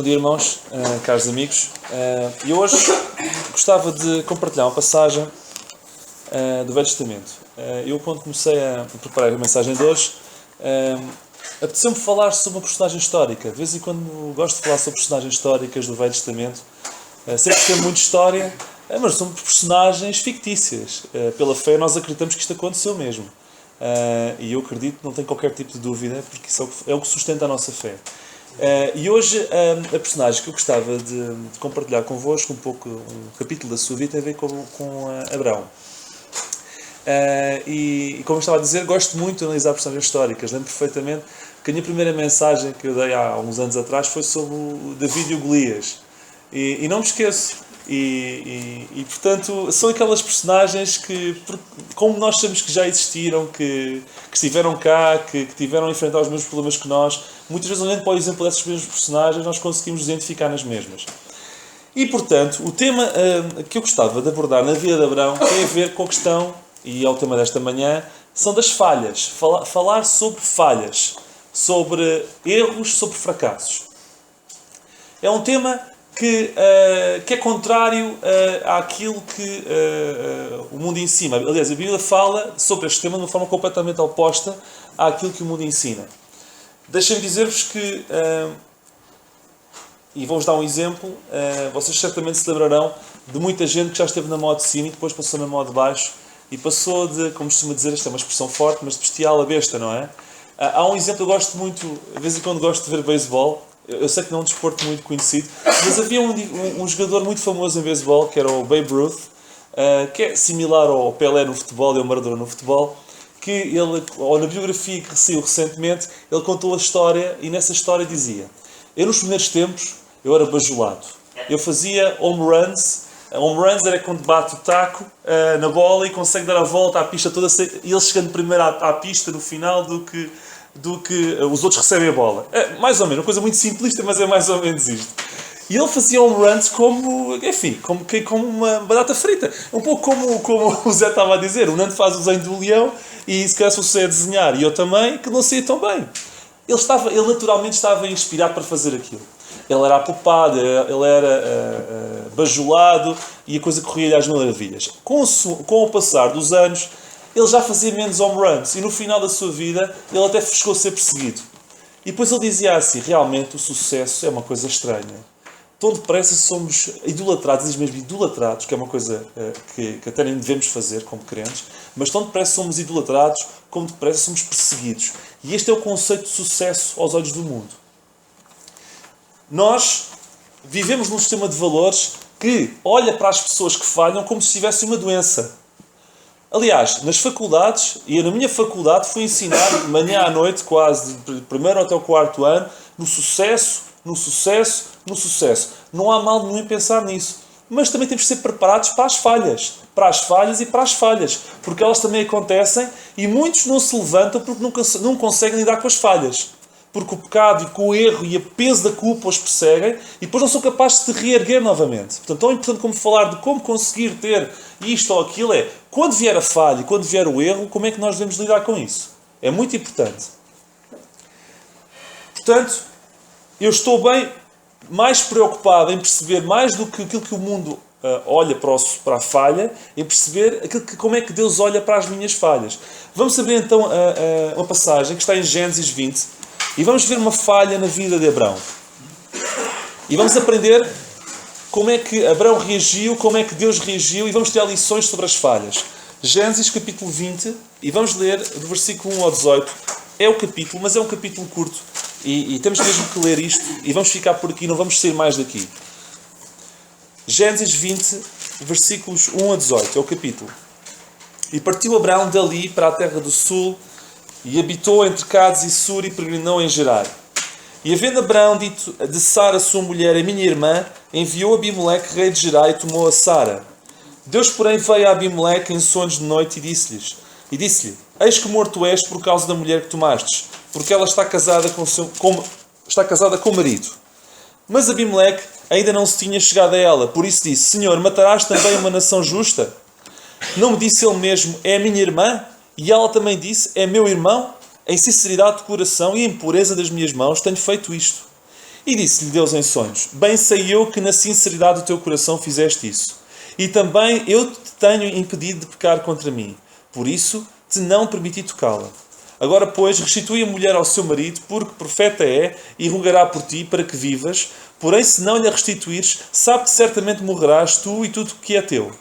Bom dia, irmãos, caros amigos. E hoje gostava de compartilhar uma passagem do Velho Testamento. Eu, quando comecei a preparar a mensagem de hoje, apeteceu-me falar sobre uma personagem histórica. De vez em quando gosto de falar sobre personagens históricas do Velho Testamento. Sempre que tem muita história, mas são personagens fictícias. Pela fé, nós acreditamos que isto aconteceu mesmo. E eu acredito, não tenho qualquer tipo de dúvida, porque isso é o que sustenta a nossa fé. E hoje a personagem que eu gostava de compartilhar convosco, um capítulo da sua vida, tem a ver com Abraão. E como eu estava a dizer, gosto muito de analisar personagens históricas. Lembro perfeitamente que a minha primeira mensagem que eu dei há uns anos atrás foi sobre o David e o Golias. E não me esqueço. E portanto, são aquelas personagens que, como nós sabemos que já existiram, que estiveram cá, que tiveram a enfrentar os mesmos problemas que nós, muitas vezes, olhando para o exemplo dessas mesmas personagens, nós conseguimos nos identificar nas mesmas. E, portanto, o tema que eu gostava de abordar na vida de Abraão tem a ver com a questão, e é o tema desta manhã, são das falhas. Falar sobre falhas, sobre erros, sobre fracassos. É um tema que é contrário àquilo que o mundo ensina. Aliás, a Bíblia fala sobre este tema de uma forma completamente oposta àquilo que o mundo ensina. Deixem-me dizer-vos que, e vou-vos dar um exemplo, vocês certamente se lembrarão de muita gente que já esteve na modo de cima e depois passou na modo de baixo e passou de, como costuma dizer, esta é uma expressão forte, mas de bestial a besta, não é? Há um exemplo, eu gosto muito, de vez em quando gosto de ver beisebol. Eu sei que não é um desporto muito conhecido, mas havia um jogador muito famoso em beisebol, que era o Babe Ruth, que é similar ao Pelé no futebol e ao Maradona no futebol, que ele, ou na biografia que saiu recentemente, ele contou a história, e nessa história dizia: eu nos primeiros tempos, eu era bajulado. Eu fazia home runs. Home runs era quando bate o taco na bola e consegue dar a volta à pista toda, e ele chegando primeiro à pista no final do que os outros recebem a bola. É mais ou menos, uma coisa muito simplista, mas é mais ou menos isto. E ele fazia home runs como uma batata frita. Um pouco como o Zé estava a dizer. O Nando faz o desenho do leão e se calhar se você a desenhar, e eu também, que não saía tão bem. Ele naturalmente estava inspirado para fazer aquilo. Ele era apupado, ele era bajulado e a coisa corria-lhe às maravilhas. Com o passar dos anos, ele já fazia menos home runs e no final da sua vida ele até chegou a ser perseguido. E depois ele dizia assim: realmente o sucesso é uma coisa estranha. Tão depressa somos idolatrados, diz mesmo idolatrados, que é uma coisa que até nem devemos fazer como crentes, mas tão depressa somos idolatrados como depressa somos perseguidos. E este é o conceito de sucesso aos olhos do mundo. Nós vivemos num sistema de valores que olha para as pessoas que falham como se tivessem uma doença. Aliás, nas faculdades, e eu na minha faculdade fui ensinado de manhã à noite, quase, de primeiro até o quarto ano, no sucesso. Não há mal nenhum em pensar nisso. Mas também temos de ser preparados para as falhas. Para as falhas e para as falhas. Porque elas também acontecem e muitos não se levantam porque não conseguem lidar com as falhas. Porque o pecado e com o erro e o peso da culpa os perseguem e depois não são capazes de reerguer novamente. Portanto, tão importante como falar de como conseguir ter isto ou aquilo é, quando vier a falha e quando vier o erro, como é que nós devemos lidar com isso? É muito importante. Portanto, eu estou bem mais preocupado em perceber mais do que aquilo que o mundo olha para a falha, em perceber como é que Deus olha para as minhas falhas. Vamos abrir então uma passagem que está em Gênesis 20. E vamos ver uma falha na vida de Abraão. E vamos aprender como é que Abraão reagiu, como é que Deus reagiu, e vamos tirar lições sobre as falhas. Gênesis capítulo 20, e vamos ler do versículo 1 ao 18. É o capítulo, mas é um capítulo curto. E temos mesmo que ler isto, e vamos ficar por aqui, não vamos sair mais daqui. Gênesis 20, versículos 1 a 18, é o capítulo. E partiu Abraão dali para a terra do sul, e habitou entre Cádiz e Sur e peregrinou em Gerar. E havendo Abraão dito de Sara, sua mulher, a minha irmã, enviou Abimeleque, rei de Gerar, e tomou a Sara. Deus, porém, veio a Abimeleque em sonhos de noite e disse-lhe: eis que morto és por causa da mulher que tomastes, porque ela está casada com o marido. Mas Abimeleque ainda não se tinha chegado a ela, por isso disse: Senhor, matarás também uma nação justa? Não me disse ele mesmo: é a minha irmã? E ela também disse: é meu irmão? Em sinceridade de coração e em pureza das minhas mãos tenho feito isto. E disse-lhe Deus em sonhos: bem sei eu que na sinceridade do teu coração fizeste isso. E também eu te tenho impedido de pecar contra mim. Por isso te não permiti tocá-la. Agora, pois, restitui a mulher ao seu marido, porque profeta é, e rogará por ti para que vivas. Porém, se não lhe a restituires, sabe que certamente morrerás tu e tudo o que é teu.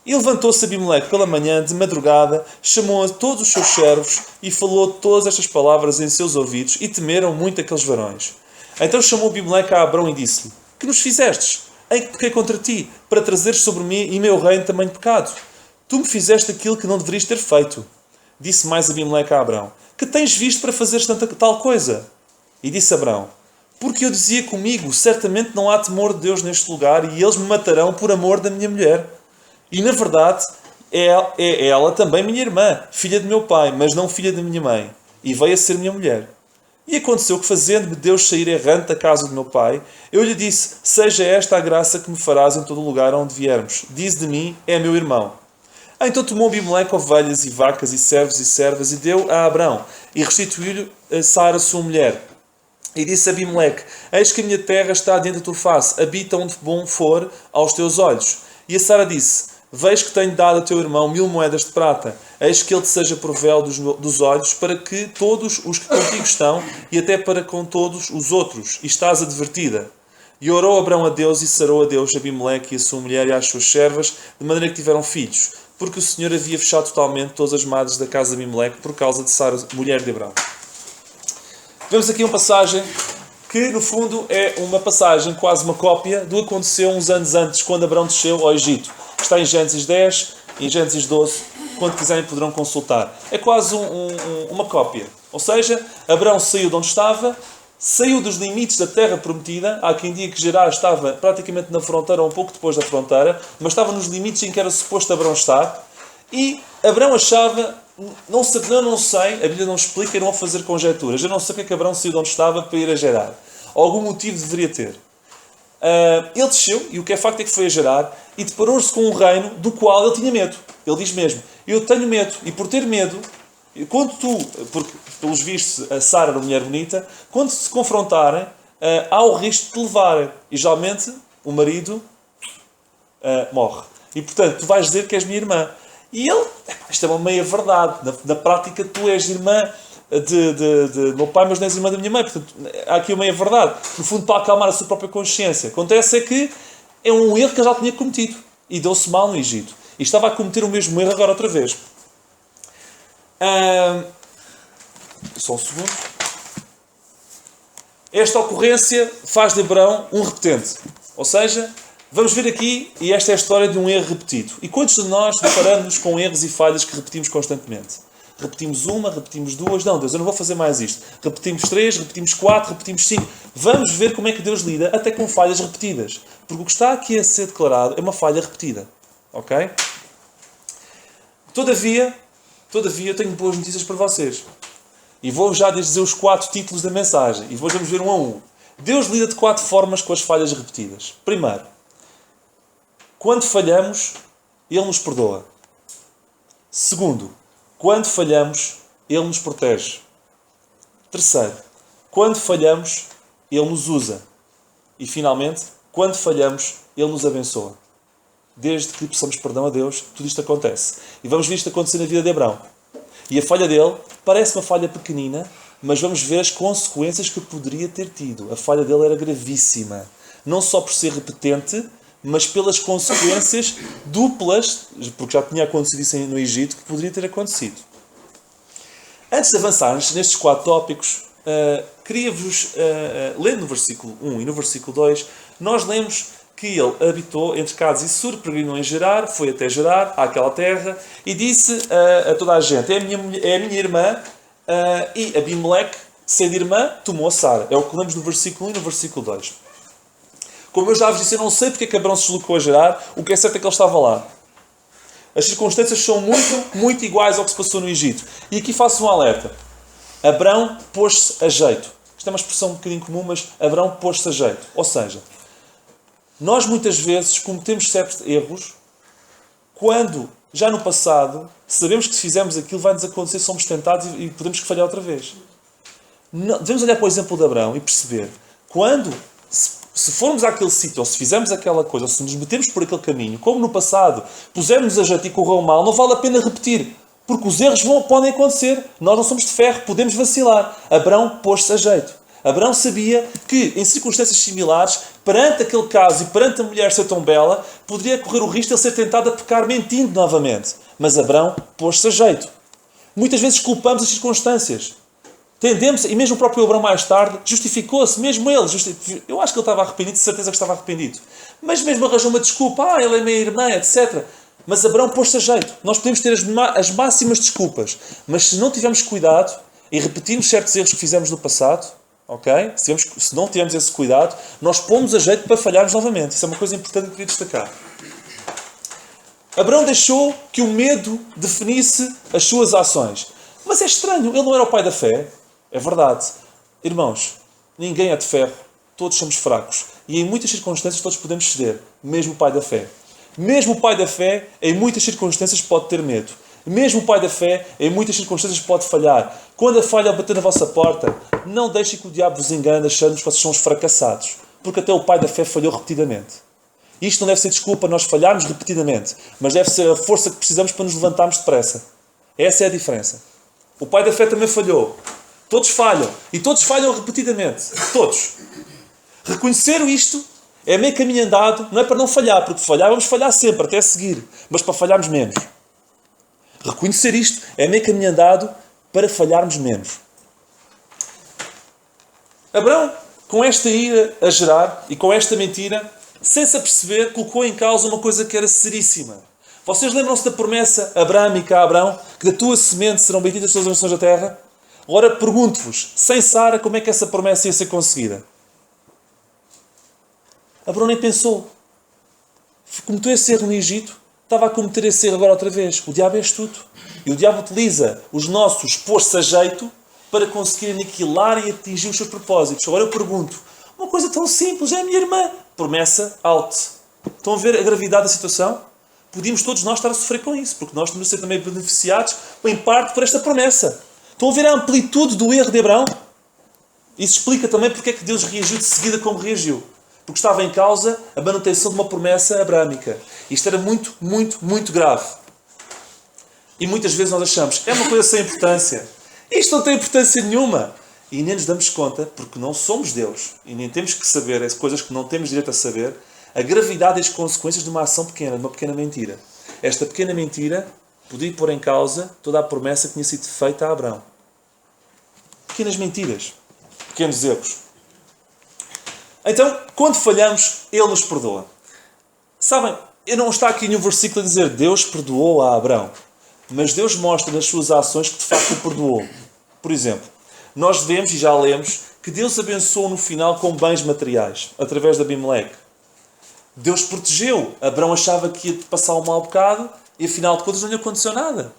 E levantou-se Abimeleque pela manhã, de madrugada, chamou a todos os seus servos e falou todas estas palavras em seus ouvidos, e temeram muito aqueles varões. Então chamou Abimeleque a Abrão e disse-lhe: que nos fizestes? Em que pequei contra ti, para trazeres sobre mim e meu reino tamanho pecado? Tu me fizeste aquilo que não deverias ter feito. Disse mais Abimeleque a Abrão: que tens visto para fazeres tal coisa? E disse Abrão: porque eu dizia comigo, certamente não há temor de Deus neste lugar, e eles me matarão por amor da minha mulher. E na verdade é ela também minha irmã, filha de meu pai, mas não filha da minha mãe, e veio a ser minha mulher. E aconteceu que, fazendo-me Deus sair errante da casa do meu pai, eu lhe disse: seja esta a graça que me farás em todo o lugar onde viermos. Diz de mim: é meu irmão. Então tomou Abimeleque ovelhas e vacas e servos e servas e deu a Abrão, e restituiu-lhe a Sara, sua mulher. E disse Abimeleque: eis que a minha terra está diante da tua face, habita onde bom for aos teus olhos. E a Sara disse: vejo que tenho dado a teu irmão 1000 moedas de prata, eis que ele te seja por véu dos olhos, para que todos os que contigo estão, e até para com todos os outros, e estás advertida. E orou Abrão a Deus, e sarou a Deus Abimeleque e a sua mulher e as suas servas, de maneira que tiveram filhos, porque o Senhor havia fechado totalmente todas as madres da casa de Abimeleque, por causa de Sara, mulher de Abrão. Vemos aqui uma passagem que, no fundo, é uma passagem, quase uma cópia, do que aconteceu uns anos antes, quando Abrão desceu ao Egito. Está em Gênesis 10 e em Gênesis 12, quando quiserem poderão consultar. É quase uma cópia. Ou seja, Abrão saiu de onde estava, saiu dos limites da terra prometida. Há quem diga que Gerar estava praticamente na fronteira, ou um pouco depois da fronteira, mas estava nos limites em que era suposto Abrão estar. E Abrão achava, não sei, a Bíblia não explica e não vou fazer conjecturas. Eu não sei porque é que Abrão saiu de onde estava para ir a Gerar. Algum motivo deveria ter. Ele desceu, e o que é facto é que foi a Gerar, e deparou-se com um reino do qual ele tinha medo. Ele diz mesmo: eu tenho medo, e por ter medo, quando porque pelos vistos a Sara era uma mulher bonita, quando se confrontarem, há o risco de te levarem. E geralmente o marido morre. E portanto, tu vais dizer que és minha irmã. E ele, isto é uma meia verdade. Na prática, tu és irmã de meu pai, mas não és irmã da minha mãe. Portanto, há aqui uma meia verdade. No fundo, para acalmar a sua própria consciência. Acontece é que é um erro que ele já tinha cometido. E deu-se mal no Egito. E estava a cometer o mesmo erro agora outra vez. Só um segundo. Esta ocorrência faz de Abrão um repetente. Ou seja, vamos ver aqui, e esta é a história de um erro repetido. E quantos de nós deparamos com erros e falhas que repetimos constantemente? Repetimos uma, repetimos duas. Não, Deus, eu não vou fazer mais isto. Repetimos 3, repetimos 4, repetimos 5. Vamos ver como é que Deus lida até com falhas repetidas. Porque o que está aqui a ser declarado é uma falha repetida. Ok? Todavia, eu tenho boas notícias para vocês. E vou já dizer os 4 títulos da mensagem. E vamos ver um a um. Deus lida de 4 formas com as falhas repetidas. Primeiro, quando falhamos, Ele nos perdoa. Segundo, quando falhamos, Ele nos protege. Terceiro, quando falhamos, Ele nos usa. E finalmente, quando falhamos, Ele nos abençoa. Desde que peçamos perdão a Deus, tudo isto acontece. E vamos ver isto acontecer na vida de Abrão. E a falha dele parece uma falha pequenina, mas vamos ver as consequências que poderia ter tido. A falha dele era gravíssima. Não só por ser repetente, mas pelas consequências duplas, porque já tinha acontecido isso no Egito, que poderia ter acontecido. Antes de avançarmos nestes 4 tópicos, queria-vos, lendo no versículo 1 e no versículo 2, nós lemos que ele habitou entre Cádiz e Sur, peregrinou em Gerar, foi até Gerar, àquela terra, e disse a toda a gente: é a minha irmã, e Abimeleque, sendo irmã, tomou a Sara. É o que lemos no versículo 1 e no versículo 2. Como eu já vos disse, eu não sei porque é que Abrão se deslocou a Gerar, o que é certo é que ele estava lá. As circunstâncias são muito, muito iguais ao que se passou no Egito. E aqui faço um alerta. Abrão pôs-se a jeito. Isto é uma expressão um bocadinho comum, mas Abrão pôs-se a jeito. Ou seja, nós muitas vezes cometemos certos erros quando, já no passado, sabemos que se fizermos aquilo vai-nos acontecer, somos tentados e podemos falhar outra vez. Devemos olhar para o exemplo de Abrão e perceber quando, se formos àquele sítio, ou se fizermos aquela coisa, ou se nos metemos por aquele caminho, como no passado, pusemos a jeito e correu mal, não vale a pena repetir. Porque os erros podem acontecer. Nós não somos de ferro, podemos vacilar. Abrão pôs-se a jeito. Abrão sabia que, em circunstâncias similares, perante aquele caso e perante a mulher ser tão bela, poderia correr o risco de ele ser tentado a pecar mentindo novamente. Mas Abrão pôs-se a jeito. Muitas vezes culpamos as circunstâncias. Tendemos, e mesmo o próprio Abrão mais tarde, justificou-se, mesmo ele. Eu acho que ele estava arrependido, de certeza que estava arrependido. Mas mesmo arranjou uma desculpa. Ele é minha irmã, etc. Mas Abrão pôs-se a jeito. Nós podemos ter as máximas desculpas. Mas se não tivermos cuidado e repetirmos certos erros que fizemos no passado, ok? Se não tivermos esse cuidado, nós pomos a jeito para falharmos novamente. Isso é uma coisa importante que eu queria destacar. Abrão deixou que o medo definisse as suas ações. Mas é estranho, ele não era o pai da fé. É verdade. Irmãos, ninguém é de ferro. Todos somos fracos. E em muitas circunstâncias todos podemos ceder. Mesmo o pai da fé. Mesmo o pai da fé, em muitas circunstâncias pode ter medo. Mesmo o pai da fé, em muitas circunstâncias pode falhar. Quando a falha bater na vossa porta, não deixem que o diabo vos engane achando que vocês são os fracassados. Porque até o pai da fé falhou repetidamente. Isto não deve ser desculpa nós falharmos repetidamente, mas deve ser a força que precisamos para nos levantarmos depressa. Essa é a diferença. O pai da fé também falhou. Todos falham. E todos falham repetidamente. Todos. Reconhecer isto é meio caminho andado, não é para não falhar, porque falhar vamos falhar sempre, até seguir, mas para falharmos menos. Reconhecer isto é meio caminho andado para falharmos menos. Abrão, com esta ira a gerar e com esta mentira, sem se aperceber, colocou em causa uma coisa que era seríssima. Vocês lembram-se da promessa abrâmica a Abrão, que da tua semente serão benditas todas as nações da terra? Agora pergunto-vos, sem Sara, como é que essa promessa ia ser conseguida? Abrão nem pensou. Cometeu esse erro no Egito, estava a cometer esse erro agora outra vez. O diabo é astuto. E o diabo utiliza os nossos pôr-se a jeito para conseguir aniquilar e atingir os seus propósitos. Agora eu pergunto, uma coisa tão simples, é a minha irmã. Promessa out. Estão a ver a gravidade da situação? Podíamos todos nós estar a sofrer com isso, porque nós temos de ser também beneficiados, em parte, por esta promessa. Estão a ver a amplitude do erro de Abrão? Isso explica também porque é que Deus reagiu de seguida como reagiu. Porque estava em causa a manutenção de uma promessa abrâmica. Isto era muito, muito, muito grave. E muitas vezes nós achamos, é uma coisa sem importância. Isto não tem importância nenhuma. E nem nos damos conta, porque não somos Deus. E nem temos que saber as coisas que não temos direito a saber. A gravidade e as consequências de uma ação pequena, de uma pequena mentira. Esta pequena mentira podia pôr em causa toda a promessa que tinha sido feita a Abrão. Pequenas mentiras. Pequenos erros. Então, quando falhamos, Ele nos perdoa. Sabem, não está aqui nenhum versículo a dizer Deus perdoou a Abrão. Mas Deus mostra nas suas ações que de facto o perdoou. Por exemplo, nós vemos e já lemos que Deus abençoou no final com bens materiais, através de Abimeleque. Deus protegeu. Abrão achava que ia passar um mau bocado e afinal de contas não lhe aconteceu nada.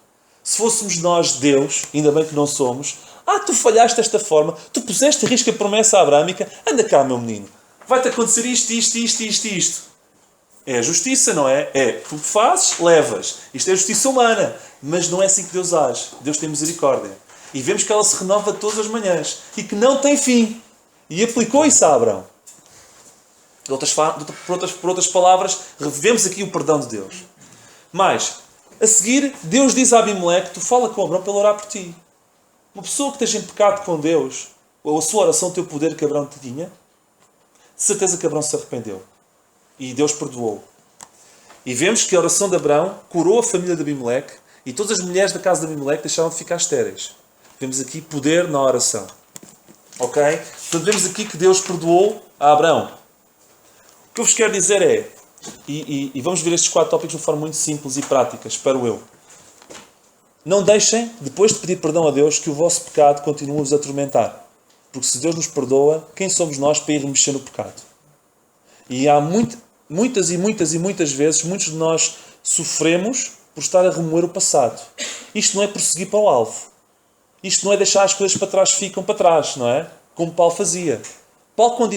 Se fôssemos nós Deus, ainda bem que não somos, tu falhaste desta forma, tu puseste em risco a promessa abrâmica, anda cá, meu menino. Vai-te acontecer isto, isto, isto, isto, isto. É a justiça, não é? É, tu fazes, levas. Isto é a justiça humana. Mas não é assim que Deus age. Deus tem misericórdia. E vemos que ela se renova todas as manhãs. E que não tem fim. E aplicou isso a Abrão. Por outras palavras, revemos aqui o perdão de Deus. Mas, a seguir, Deus diz a Abimeleque, tu fala com Abrão para ele orar por ti. Uma pessoa que esteja em pecado com Deus, ou a sua oração tem o poder que Abrão tinha, de certeza que Abrão se arrependeu. E Deus perdoou. E vemos que a oração de Abrão curou a família de Abimeleque e todas as mulheres da casa de Abimeleque deixaram de ficar estéreis. Vemos aqui poder na oração. Ok? Portanto, vemos aqui que Deus perdoou a Abrão. O que eu vos quero dizer é, e vamos ver estes 4 tópicos de uma forma muito simples e prática, espero eu. Não deixem, depois de pedir perdão a Deus, que o vosso pecado continue a vos atormentar. Porque se Deus nos perdoa, quem somos nós para ir mexer no pecado? E há muitas vezes, muitos de nós sofremos por estar a remoer o passado. Isto não é prosseguir para o alvo. Isto não é deixar as coisas para trás, ficam para trás, não é? Como Paulo fazia. Paulo, quando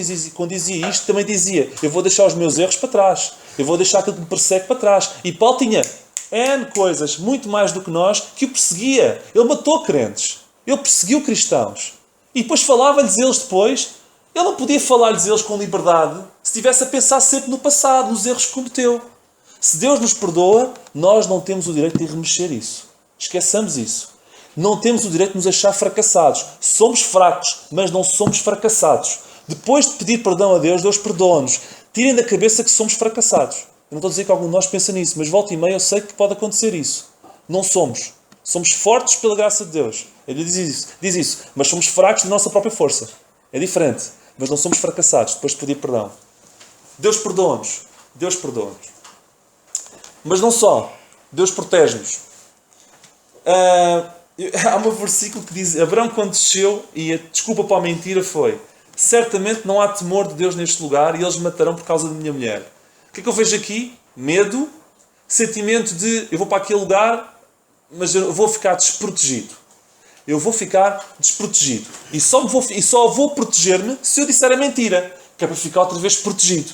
dizia isto, também dizia, eu vou deixar os meus erros para trás. Eu vou deixar aquilo que me persegue para trás. E Paulo tinha N coisas, muito mais do que nós, que o perseguia. Ele matou crentes. Ele perseguiu cristãos. E depois falava-lhes eles depois, Ele não podia falar-lhes eles com liberdade se estivesse a pensar sempre no passado, nos erros que cometeu. Se Deus nos perdoa, nós não temos o direito de remexer isso. Esqueçamos isso. Não temos o direito de nos achar fracassados. Somos fracos, mas não somos fracassados. Depois de pedir perdão a Deus, Deus perdoa-nos. Tirem da cabeça que somos fracassados. Eu não estou a dizer que algum de nós pensa nisso, mas volta e meia eu sei que pode acontecer isso. Não somos. Somos fortes pela graça de Deus. Ele diz isso. Mas somos fracos da nossa própria força. É diferente. Mas não somos fracassados depois de pedir perdão. Deus perdoa-nos. Deus perdoa-nos. Mas não só. Deus protege-nos. Há um versículo que diz: Abraão, quando desceu, e a desculpa para a mentira foi: certamente não há temor de Deus neste lugar e eles me matarão por causa da minha mulher. O que é que eu vejo aqui? Medo, sentimento de eu vou para aquele lugar, mas eu vou ficar desprotegido. Eu vou ficar desprotegido. E só vou proteger-me se eu disser a mentira, que é para ficar outra vez protegido.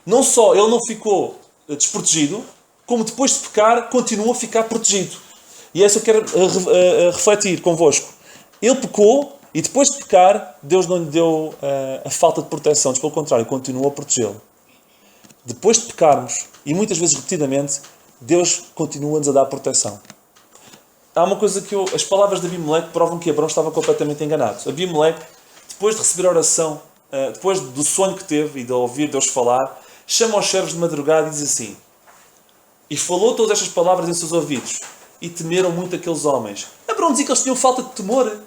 Não só ele não ficou desprotegido, como depois de pecar, continuou a ficar protegido. E é isso que eu quero refletir convosco. Ele pecou e depois de pecar, Deus não lhe deu a falta de proteção. Pelo contrário, continuou a protegê-lo. Depois de pecarmos, e muitas vezes repetidamente, Deus continua-nos a dar proteção. Há uma coisa que as palavras de Abimeleque provam que Abrão estava completamente enganado. Abimeleque, depois de receber a oração, depois do sonho que teve e de ouvir Deus falar, chama os servos de madrugada e diz assim: e falou todas estas palavras em seus ouvidos, e temeram muito aqueles homens. Abrão dizia que eles tinham falta de temor.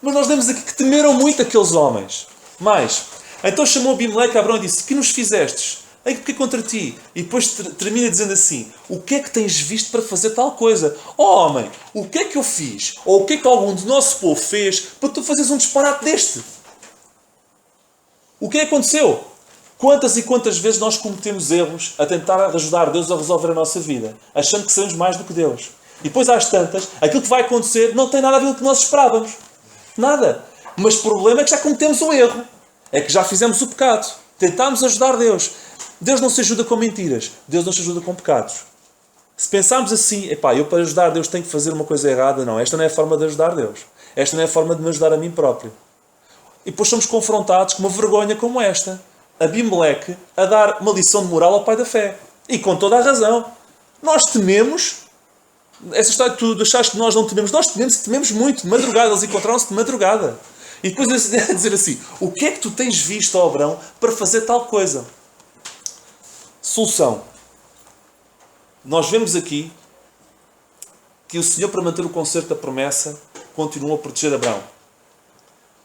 Mas nós lemos aqui que temeram muito aqueles homens. Mais, então chamou Abimeleque a Abrão e disse: que nos fizestes? Ei, porque contra ti? E depois termina dizendo assim: o que é que tens visto para fazer tal coisa? Oh homem, o que é que eu fiz? Ou o que é que algum do nosso povo fez para tu fazeres um disparate deste? O que é que aconteceu? Quantas e quantas vezes nós cometemos erros a tentar ajudar Deus a resolver a nossa vida, achando que sabemos mais do que Deus. E depois às tantas, aquilo que vai acontecer não tem nada a ver com o que nós esperávamos. Nada. Mas o problema é que já cometemos um erro. É que já fizemos o pecado. Tentámos ajudar Deus. Deus não se ajuda com mentiras. Deus não se ajuda com pecados. Se pensarmos assim: epá, eu para ajudar Deus tenho que fazer uma coisa errada. Não, esta não é a forma de ajudar Deus. Esta não é a forma de me ajudar a mim próprio. E depois somos confrontados com uma vergonha como esta. Abimeleque a dar uma lição de moral ao pai da fé. E com toda a razão. Nós tememos. Essa história que tu achaste que nós não tememos. Nós tememos e tememos muito. De madrugada. Eles encontraram-se de madrugada. E depois a dizer assim: o que é que tu tens visto, ó Abrão, para fazer tal coisa? Solução. Nós vemos aqui que o Senhor, para manter o concerto da promessa, continuou a proteger Abrão.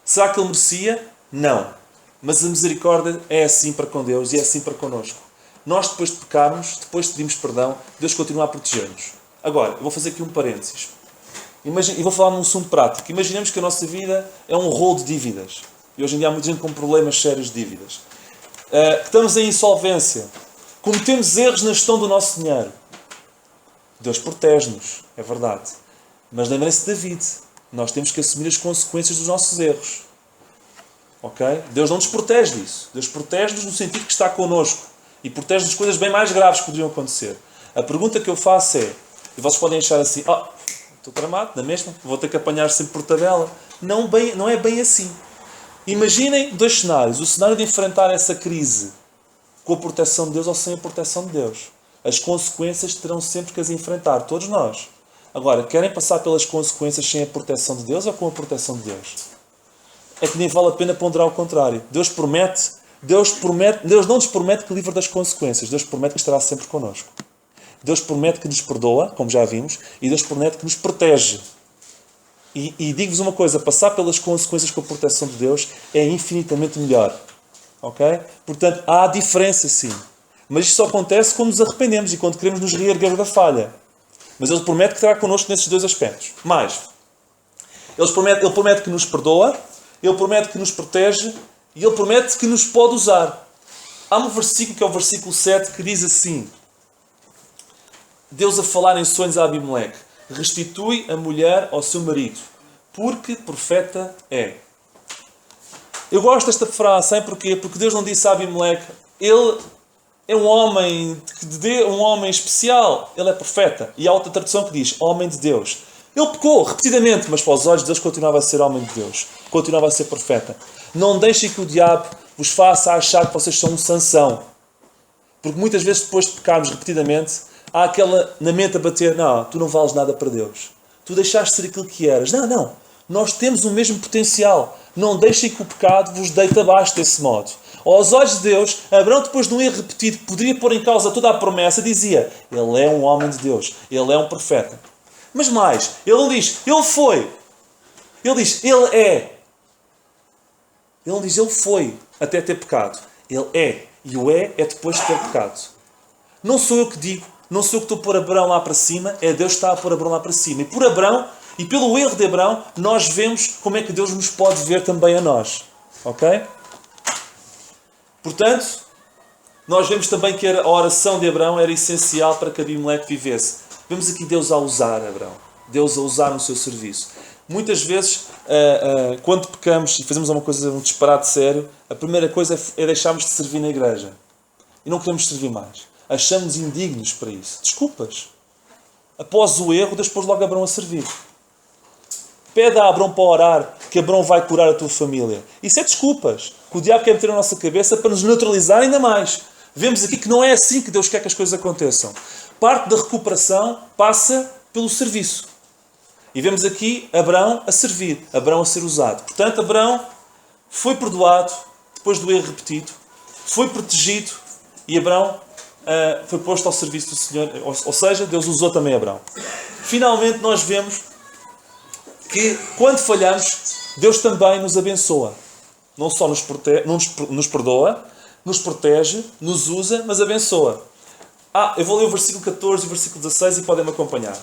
Será que ele merecia? Não. Mas a misericórdia é assim para com Deus e é assim para connosco. Nós, depois de pecarmos, depois de pedirmos perdão, Deus continua a proteger-nos. Agora, eu vou fazer aqui um parênteses. E vou falar num assunto prático. Imaginemos que a nossa vida é um rolo de dívidas. E hoje em dia há muita gente com problemas sérios de dívidas. Estamos em insolvência. Cometemos erros na gestão do nosso dinheiro. Deus protege-nos, é verdade. Mas lembrem-se de David. Nós temos que assumir as consequências dos nossos erros. Ok? Deus não nos protege disso. Deus protege-nos no sentido que está connosco. E protege-nos de coisas bem mais graves que poderiam acontecer. A pergunta que eu faço é, e vocês podem achar assim: estou tramado, na mesma? Vou ter que apanhar sempre por tabela. Não é bem assim. Imaginem dois cenários. O cenário de enfrentar essa crise com a proteção de Deus ou sem a proteção de Deus. As consequências terão sempre que as enfrentar, todos nós. Agora, querem passar pelas consequências sem a proteção de Deus ou com a proteção de Deus? É que nem vale a pena ponderar o contrário. Deus não nos promete que livra das consequências. Deus promete que estará sempre connosco. Deus promete que nos perdoa, como já vimos, e Deus promete que nos protege. E digo-vos uma coisa: passar pelas consequências com a proteção de Deus é infinitamente melhor. Ok? Portanto, há diferença sim. Mas isto só acontece quando nos arrependemos e quando queremos nos reerguer da falha. Mas Ele promete que estará connosco nesses dois aspectos. Mais, Ele promete que nos perdoa, Ele promete que nos protege e Ele promete que nos pode usar. Há um versículo que é o versículo 7 que diz assim: Deus a falar em sonhos a Abimeleque: restitui a mulher ao seu marido, porque profeta é. Eu gosto desta frase, sabe porquê? Porque Deus não disse a Abimeleque: ele é um homem especial, ele é profeta. E há outra tradução que diz: homem de Deus. Ele pecou repetidamente, mas para os olhos de Deus continuava a ser homem de Deus. Continuava a ser profeta. Não deixem que o diabo vos faça achar que vocês são um Sansão. Porque muitas vezes depois de pecarmos repetidamente, há aquela na mente a bater, não, tu não vales nada para Deus. Tu deixaste de ser aquilo que eras. Não. Nós temos o mesmo potencial. Não deixem que o pecado vos deite abaixo desse modo. Aos olhos de Deus, Abraão, depois de um erro repetido, que poderia pôr em causa toda a promessa, dizia, ele é um homem de Deus. Ele é um profeta. Mas mais, ele não diz, ele foi. Ele diz, ele é. Ele não diz, ele foi até ter pecado. Ele é. E o é depois de ter pecado. Não sou eu que digo, não sou eu que estou a pôr Abraão lá para cima, é Deus que está a pôr Abraão lá para cima. E por Abraão, e pelo erro de Abraão, nós vemos como é que Deus nos pode ver também a nós. Ok? Portanto, nós vemos também que a oração de Abraão era essencial para que Abimeleque vivesse. Vemos aqui Deus a usar Abraão. Deus a usar no seu serviço. Muitas vezes, quando pecamos e fazemos uma coisa, um disparate sério, a primeira coisa é deixarmos de servir na igreja. E não queremos servir mais. Achamos-nos indignos para isso. Desculpas. Após o erro, Deus pôs logo Abraão a servir. Pede a Abraão para orar, que Abraão vai curar a tua família. Isso é desculpas que o diabo quer meter na nossa cabeça para nos neutralizar ainda mais. Vemos aqui que não é assim que Deus quer que as coisas aconteçam. Parte da recuperação passa pelo serviço. E vemos aqui Abraão a servir, Abraão a ser usado. Portanto, Abraão foi perdoado depois do erro repetido, foi protegido e Abraão foi posto ao serviço do Senhor. Ou seja, Deus usou também Abraão. Finalmente, nós vemos que quando falhamos, Deus também nos abençoa. Não só nos perdoa, nos protege, nos usa, mas abençoa. Eu vou ler o versículo 14 e o versículo 16 e podem-me acompanhar.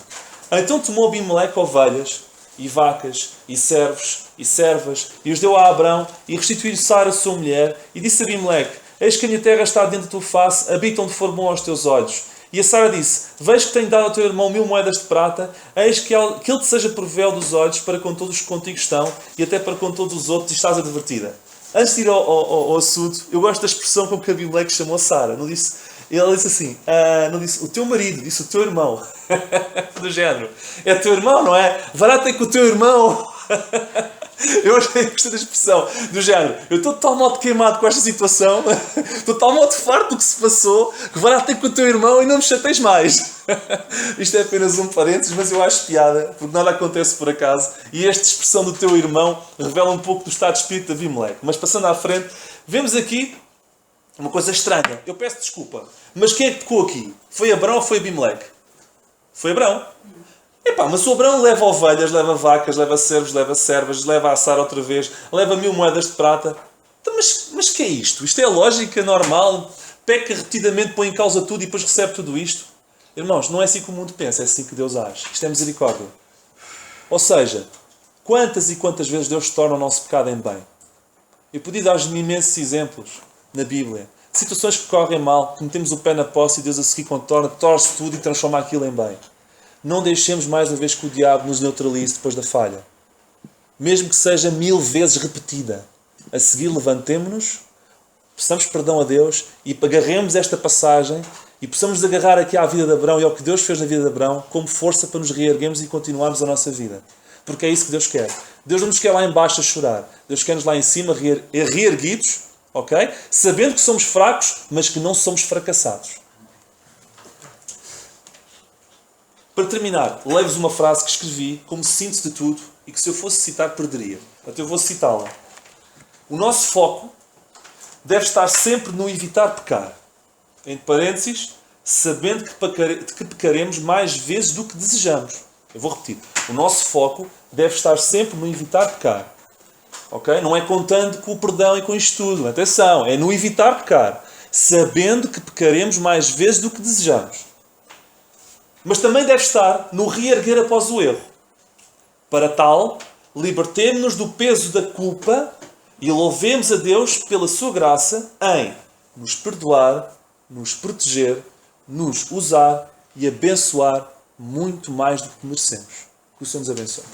Então tomou Abimeleque ovelhas, e vacas, e servos, e servas, e os deu a Abraão, e restituiu Sara, sua mulher, e disse a Abimeleque, eis que a minha terra está dentro da tua face, habita onde for bom aos teus olhos. E a Sara disse, vejo que tenho dado ao teu irmão 1000 moedas de prata, eis que ele te seja por véu dos olhos, para com todos os que contigo estão, e até para com todos os outros, e estás advertida. Antes de ir ao assunto, eu gosto da expressão com que Abimeleque chamou Sara. Não disse, ele disse assim, não disse o teu marido, disse o teu irmão. Do género. É teu irmão, não é? Vai lá ter com o teu irmão. Eu gostei da expressão. Do género. Eu estou de tal modo queimado com esta situação, estou de tal modo farto do que se passou, que vai lá ter com o teu irmão e não me chateis mais. Isto é apenas um parênteses, mas eu acho piada, porque nada acontece por acaso. E esta expressão do teu irmão revela um pouco do estado de espírito de Abimeleque. Mas passando à frente, vemos aqui uma coisa estranha. Eu peço desculpa, mas quem é que tocou aqui? Foi Abraão ou foi Abimeleque? Foi Abraão. Mas o Abraão leva ovelhas, leva vacas, leva servos, leva servas, leva a Sara outra vez, leva 1000 moedas de prata. Então, mas que é isto? Isto é lógica normal? Peca repetidamente, põe em causa tudo e depois recebe tudo isto? Irmãos, não é assim que o mundo pensa, é assim que Deus age. Isto é misericórdia. Ou seja, quantas e quantas vezes Deus torna o nosso pecado em bem? Eu podia dar-vos imensos exemplos na Bíblia. Situações que correm mal, que metemos o pé na poça e Deus a seguir contorna, torce tudo e transforma aquilo em bem. Não deixemos mais uma vez que o diabo nos neutralize depois da falha. Mesmo que seja 1000 vezes repetida. A seguir levantemo-nos, peçamos perdão a Deus e agarremos esta passagem e possamos agarrar aqui à vida de Abraão e ao que Deus fez na vida de Abraão como força para nos reerguermos e continuarmos a nossa vida. Porque é isso que Deus quer. Deus não nos quer lá em baixo a chorar. Deus quer-nos lá em cima reerguidos, ok? Sabendo que somos fracos, mas que não somos fracassados. Para terminar, levo-vos uma frase que escrevi como síntese de tudo e que se eu fosse citar perderia. Portanto, eu vou citá-la. O nosso foco deve estar sempre no evitar pecar. Entre parênteses, sabendo que pecaremos mais vezes do que desejamos. Eu vou repetir. O nosso foco deve estar sempre no evitar pecar. Okay? Não é contando com o perdão e com isto tudo. Atenção, é no evitar pecar. Sabendo que pecaremos mais vezes do que desejamos. Mas também deve estar no reerguer após o erro. Para tal, libertemo-nos do peso da culpa e louvemos a Deus pela sua graça em nos perdoar, nos proteger, nos usar e abençoar muito mais do que merecemos. Que o Senhor nos abençoe.